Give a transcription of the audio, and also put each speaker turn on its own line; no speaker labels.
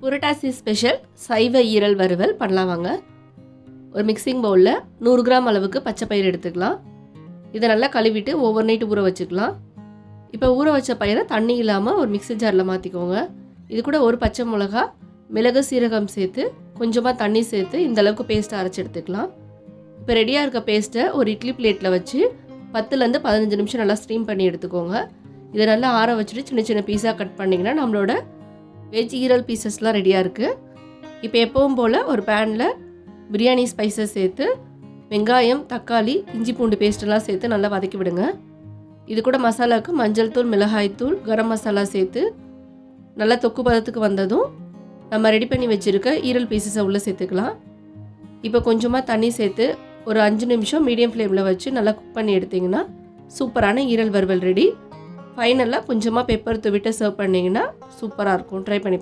புரட்டாசி special சைவ ஈரல் வறுவல் பண்ணலாம் வாங்க. ஒரு மிக்சிங் பவுலில் 100 கிராம் அளவுக்கு பச்சை பயிறு எடுத்துக்கலாம். இதை நல்லா கழுவிட்டு ஓவர் நைட் ஊற வச்சுக்கலாம். இப்போ ஊற வச்ச பயிரை தண்ணி இல்லாமல் ஒரு மிக்ஸி ஜாரில் மாற்றிக்கோங்க. இது கூட ஒரு பச்சை மிளகா, மிளகு, சீரகம் சேர்த்து கொஞ்சமாக தண்ணி சேர்த்து இந்த அளவுக்கு பேஸ்ட்டை அரைச்சி எடுத்துக்கலாம். இப்போ ரெடியாக இருக்க பேஸ்ட்டை ஒரு இட்லி பிளேட்டில் வச்சு 10லேருந்து 15 நிமிஷம் நல்லா ஸ்டீம் பண்ணி எடுத்துக்கோங்க. இதை நல்லா ஆற வச்சுட்டு சின்ன சின்ன பீஸாக கட் பண்ணிங்கன்னா நம்மளோட வெஜ் ஈரல் பீசஸ்லாம் ரெடியாக இருக்குது. இப்போ எப்பவும் போல் ஒரு பேனில் பிரியாணி ஸ்பைசஸ் சேர்த்து வெங்காயம், தக்காளி, இஞ்சி பூண்டு பேஸ்ட்டெல்லாம் சேர்த்து நல்லா வதக்கி விடுங்க. இது கூட மசாலாவுக்கு மஞ்சள் தூள், மிளகாய் தூள், கரம் மசாலா சேர்த்து நல்லா தொக்கு பதத்துக்கு வந்ததும் நம்ம ரெடி பண்ணி வச்சுருக்க ஈரல் பீசஸை உள்ளே சேர்த்துக்கலாம். இப்போ கொஞ்சமாக தண்ணி சேர்த்து ஒரு 5 நிமிஷம் மீடியம் ஃப்ளேமில் வச்சு நல்லா குக் பண்ணி எடுத்திங்கன்னா சூப்பரான ஈரல் வறுவல் ரெடி. ஃபைனலாக கொஞ்சமாக பெப்பர் தூவிட்டு சர்வ் பண்ணிங்கன்னா சூப்பராக இருக்கும். ட்ரை பண்ணி